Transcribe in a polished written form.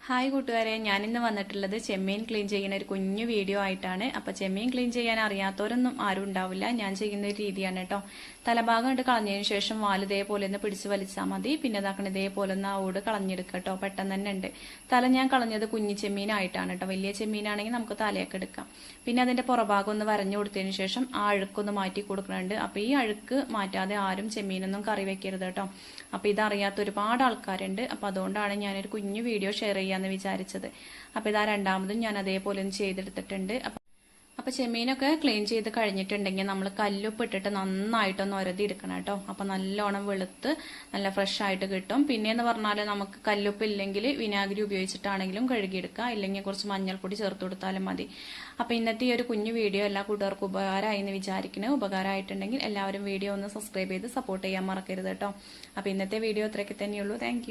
Hi കൂട്ടുകാരെ, ഞാനിന്ന് വന്നിട്ടുള്ളത് ചെമ്മീൻ ക്ലീൻ ചെയ്യുന്ന ഒരു കുഞ്ഞു വീഡിയോ ആയിട്ടാണ്. അപ്പോൾ ചെമ്മീൻ ക്ലീൻ ചെയ്യാൻ അറിയാത്തവരൊന്നും ആരും ഉണ്ടാവില്ല. ഞാൻ ചെയ്യുന്ന ഒരു രീതിയാണ് കേട്ടോ. തലഭാഗം ഇട്ട് കളഞ്ഞതിന് ശേഷം വാല് ഇതേപോലെ ഒന്ന് പിടിച്ച് വലിച്ചാൽ മതി. പിന്നെ ഇതാക്കണം ഇതേപോലെ ഒന്ന് ആ ഓട് കളഞ്ഞെടുക്കുക കേട്ടോ. പെട്ടെന്ന് തന്നെ ഉണ്ട്. തല ഞാൻ കളഞ്ഞത് കുഞ്ഞു ചെമ്മീനായിട്ടാണ് കേട്ടോ. വലിയ ചെമ്മീനാണെങ്കിൽ നമുക്ക് തലയൊക്കെ എടുക്കാം. പിന്നെ അതിന്റെ പുറഭാഗം ഒന്ന് വരഞ്ഞു കൊടുത്തതിന് ശേഷം ആ അഴുക്കൊന്ന് മാറ്റി കൊടുക്കുന്നുണ്ട്. അപ്പോൾ ഈ അഴുക്ക് മാറ്റാതെ ആരും ചെമ്മീനൊന്നും കറി വെക്കരുത് കേട്ടോ. അപ്പോൾ ഇതറിയാത്ത ഒരുപാട് ആൾക്കാരുണ്ട്. അപ്പോൾ അതുകൊണ്ടാണ് ഞാനൊരു കുഞ്ഞു വീഡിയോ ഷെയർ ചെയ്യാന്ന് വിചാരിച്ചത്. അപ്പോൾ ഇതാ രണ്ടാമതും ഞാൻ അതേപോലെ ഒന്ന് ചെയ്തെടുത്തിട്ടുണ്ട്. അപ്പോൾ ചെമ്മീനൊക്കെ ക്ലീൻ ചെയ്ത് കഴിഞ്ഞിട്ടുണ്ടെങ്കിൽ നമ്മൾ കല്ലുപ്പ് ഇട്ടിട്ട് നന്നായിട്ടൊന്ന് ഒരതി എടുക്കണം കേട്ടോ. അപ്പോൾ നല്ലോണം വെളുത്ത് നല്ല ഫ്രഷ് ആയിട്ട് കിട്ടും. പിന്നെയെന്ന് പറഞ്ഞാൽ നമുക്ക് കല്ലുപ്പ് ഇല്ലെങ്കിൽ വിനാഗിരി ഉപയോഗിച്ചിട്ടാണെങ്കിലും കഴുകിയെടുക്കുക, ഇല്ലെങ്കിൽ കുറച്ച് മഞ്ഞൾപ്പൊടി ചേർത്ത് കൊടുത്താലും മതി. അപ്പോൾ ഇന്നത്തെ ഈ ഒരു കുഞ്ഞു വീഡിയോ എല്ലാ കൂട്ടുകാർക്കും ഉപകാരമായി എന്ന് വിചാരിക്കുന്നത്. ഉപകാരമായിട്ടുണ്ടെങ്കിൽ എല്ലാവരും വീഡിയോ ഒന്ന് സബ്സ്ക്രൈബ് ചെയ്ത് സപ്പോർട്ട് ചെയ്യാൻ മറക്കരുത് കേട്ടോ. അപ്പോൾ ഇന്നത്തെ വീഡിയോ അത്രയൊക്കെ തന്നെയുള്ളൂ. താങ്ക്